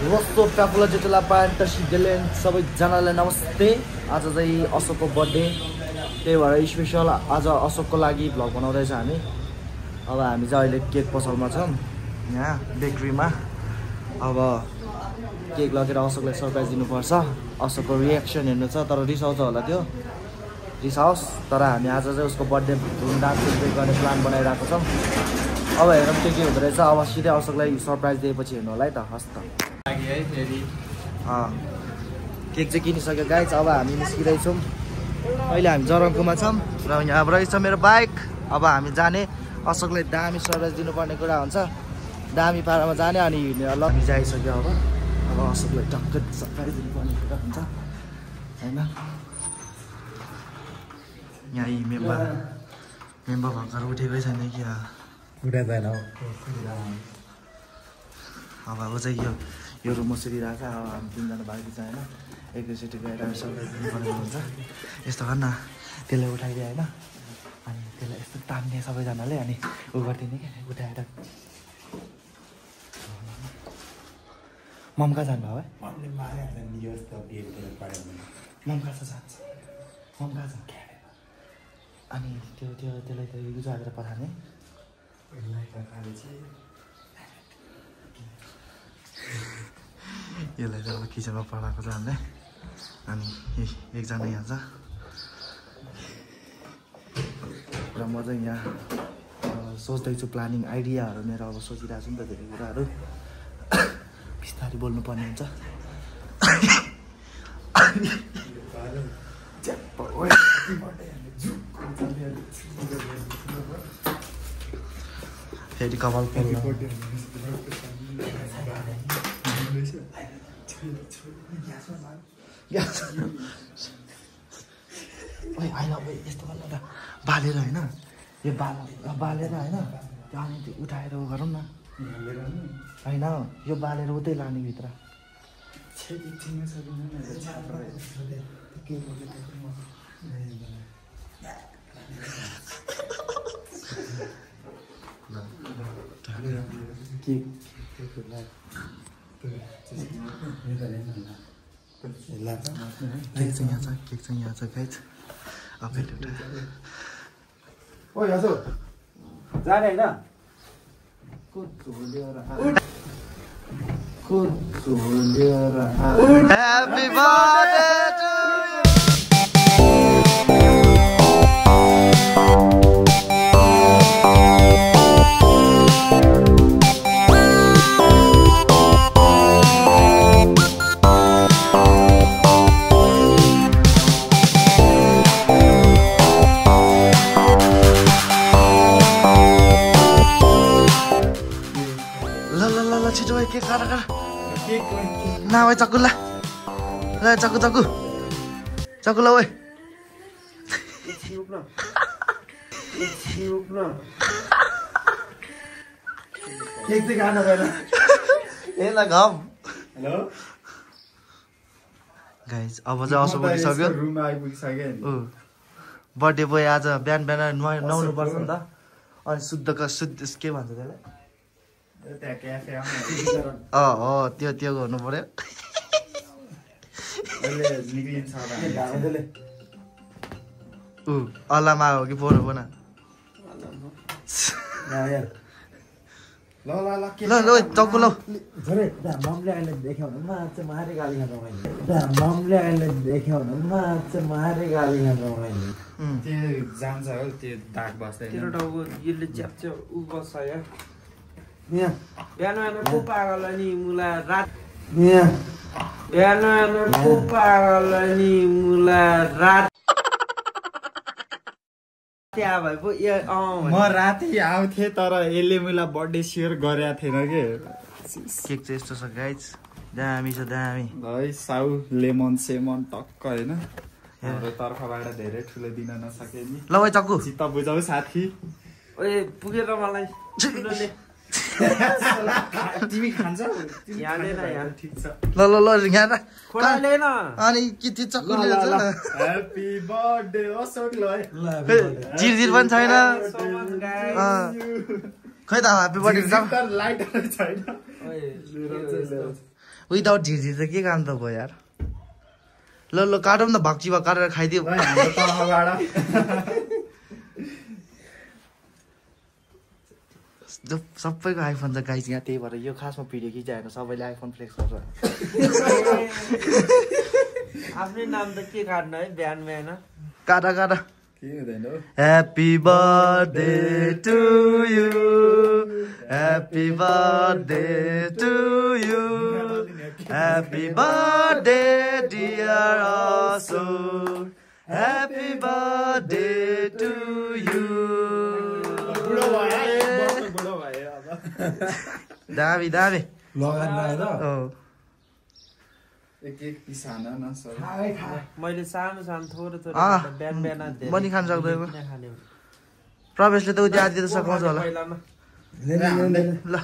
रोस्तो प्यापुला जेटला पायन तर्सी गेलेन सबैजनालाई नमस्ते। आज चाहिँ अशोकको बर्थडे, त्यही भएर स्पेसल आज अशोकको लागि भ्लग बनाउँदैछ हामी। अब हामी चाहिँ अहिले केक पसलमा छौँ, यहाँ बेकरीमा। अब केक लगेर अशोकलाई सरप्राइज दिनुपर्छ। अशोकको रियाक्सन हेर्नु छ, तर रिसाउँछ होला, त्यो रिसाओस्। तर हामी आज चाहिँ उसको बर्थडे धुमधाम सेलिब्रेट गर्ने प्लान बनाइरहेको छौँ। अब हेरौँ के हुँदो रहेछ। अब सिधै अशोकलाई सरप्राइज दिएपछि हेर्नु होला है त। हस् त। केक चाहिँ किनिसक्यो गाइज। अब हामी निस्किँदैछौँ। अहिले हामी जरङकोमा छौँ र यहाँ रहेछ मेरो बाइक। अब हामी जाने, अशोकलाई दामी सरप्राइज दिनुपर्ने कुरा हुन्छ, दामी पारामा जाने अनि हिँड्ने। ल हामी जाइसक्यो। अब अशोकलाई टक्क सरप्राइज दिनुपर्ने कुरा हुन्छ होइन। यहाँ यी मेम्बर भर्खर उठेकै छैन कि उठाउँदैन। अब चाहिँ यो रुममा सुतिरहेको छ। अब हामी तिनजना बाँकी छ होइन। एकैचोटि गएर हामी सरप्राइज दिनुपर्ने हुन्छ। यस्तो गर्न त्यसलाई उठाइदियो होइन, अनि त्यसलाई यस्तो तान्ने सबैजनाले, अनि उ गरिदिने क्या उठाएर। मम कहाँ जानुभयो है? मम कहाँ छ जान्छ? मम कहाँ छ? अनि त्यसलाई त बुझाएर पठाउने। यसलाई चाहिँ अब किचनमा पढाएको छ हामीले। अनि एकजना यहाँ छ र म चाहिँ यहाँ सोच्दैछु, प्लानिङ आइडियाहरू मेरो अब सोचिरहेको छु नि त, धेरै कुराहरू बिस्तारै बोल्नुपर्ने हुन्छ। फेरि कपाल होइन यस्तो गर्नु त, बालेर होइन, यो बालेर होइन, अनि त्यो उठाएर गरौँ न होइन। यो बालेर उतै लाने भित्र। केक चाहिँ यहाँ छ गाइज। अब जाने होइन Happy birthday to छिटो भाइ केक खाएर ना भाइ चक्कु ल चक्कु ल ओइ केक चाहिँ खान भएन यसलाई घम। हेलो गाइज, अब चाहिँ असो पुगिसक्यो, बर्थडे बोय आज बिहान नुहाउनु पर्छ नि त। अनि शुद्धका शुद्ध के भन्छ त्यसलाई? त्यो गर्नु पर्यो। अल्लामा हो कि फोन हो न? ल चक्कु ल। ममले अहिले देख्यो भने माछा मारे गाली खाँदा मैले। ममले अहिले देख्यो भने माछा मारे गाली खाँदा मैले। त्यो जान्छ हो, त्यो दाग बस्दैन। तेरो टाउको यसले च्याप्च्या उ बस्छ यार। यहाँ बिहान को पागल नि मुला रात। यहाँ बिहान को पागल नि मुला रात। त्यहाँ भए पो म राति आउँथेँ, तर यसले मलाई बर्थडे सेयर गरेको थिएन कि। केक चाहिँ यस्तो छ गाइज, दामी छ दामी है। साउ लेमन सेमन टक्क होइन, हाम्रो तर्फबाट धेरै ठुलो दिन नसके नि। ल भाइ चक्कु चित्त बुझाउ साथी। ओए पुगेर मलाई तिमी खान्छौ यहाँ लेन यहाँ। ठिक छ ल यहाँ खोला लेन। अनि के त्यो चक्कु ल्याउँछ? ह्यापी बर्थडे अशोक ल। जिर पनि छैन खै त। ह्यापी बर्थडे लाइटर छैन। विदाउट झिझी चाहिँ के काम त भयो यार ल ल काटौँ न भक्ची भा काटेर खाइदियो सबैको आइफोन छ गाइस यहाँ त्यही भएर यो खासमा भिडियो खिचाएन सबैले आइफोन फ्लेक्स गर्छ आफ्नै नाम त के काट्नु है बिहान बिहान काटा काटा happy birthday to you happy birthday to you happy birthday dear असो ह्याप्पी बर्थडे टु यु दामी दामी मैले सानो सानो थोरै थोरै बिहान बिहान म नि खान सक्दैन प्रवेशले त उ ज्यादा दिएर सघाउँछ होला ल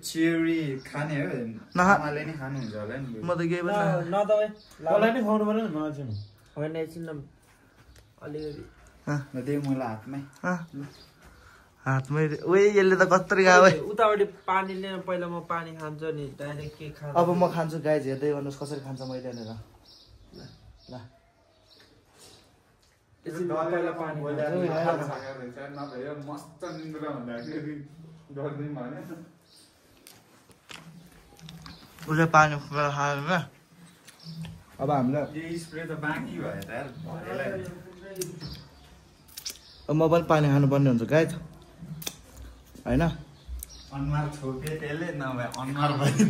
चिउरी खाने हो आमाले नि खानुहुन्छ होला नि म त केही पनि मलाई नै खुवाउनु पर्यो नि मलाई चाहिँ होइन एकछिन अलिअलि त्यही मलाई हातमै हातमै ओए यसले त कत्रो गायो उतापट्टि पानी लिएर पहिला म पानी खान्छु नि डाइरेक्ट के खान्छु अब म खान्छु गाइज हेर्दै गर्नुहोस् कसरी खान्छ मैले भनेर ल पहिला पानी मस्त निन्द्रा हुँदाखेरि गर्दै भने उसले पानी खाएर अब हामीलाई यो स्प्रे त बाँकी भयो त यार म पनि पानी खानुपर्ने हुन्छ गाइज होइन अनुहार छोपे त्यसले नभए अनुहार भयो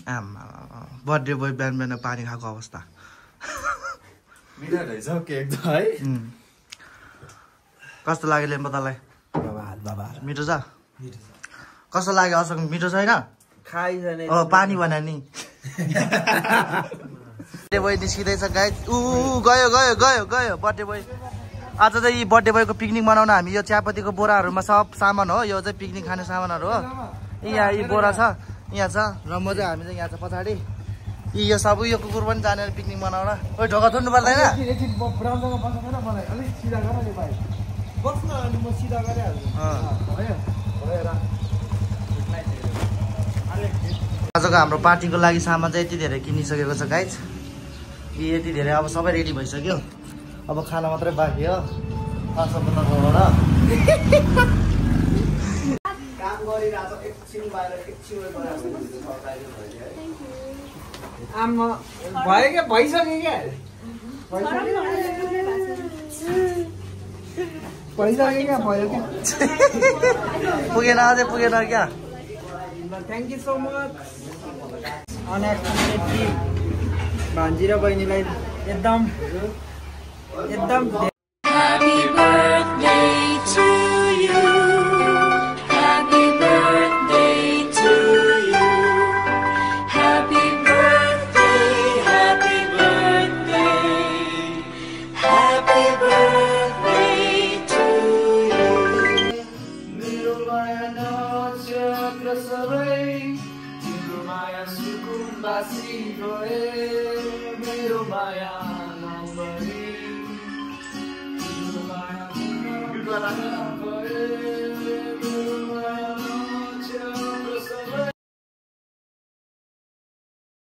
आमा बर्थडे बोय बिहान बिहान पानी खाएको अवस्था मिठो रहेछ हौ केक त है कस्तो लाग्यो लेम्बो तँलाई मिठो छ कस्तो लाग्यो अशोक मिठो छैन खाइसने पानी भने नि बर्थडे बोय निस्किँदैछ गाइज गयो गयो गयो गयो बर्थडे बोय आज चाहिँ यी बर्थडे बोयको पिकनिक मनाउन हामी यो चियापत्तीको बोराहरूमा सब सामान हो यो चाहिँ पिकनिक खाने सामानहरू हो यहाँ यी बोरा छ यहाँ छ र म चाहिँ हामी चाहिँ यहाँ छ पछाडि यो सब यो कुकुर पनि जाने पिकनिक मनाउन ओइ ढोका छोड्नु पर्दैन आजको हाम्रो पार्टीको लागि सामान चाहिँ यति धेरै किनिसकेको छ गाइज यति धेरै अब सबै रेडी भइसक्यो अब खाना मात्रै बाँकी हो सबको तर्फबाट काम गरिरहेको एकछिन बाहिर एकछिन आमा भयो क्या भइसक्यो क्या भइसक्यो क्या भयो क्या पुगेन अझै पुगेन क्या thank you so much unexpectedly भान्जी र बहिनीलाई एकदम एकदम Happy birthday to you. Happy birthday to you. Happy birthday, happy birthday. Happy birthday to you. मेरो माया नक्षत्र सबै तिम्रो माया सुकुम्बासी गए मेरो माया नम्बरी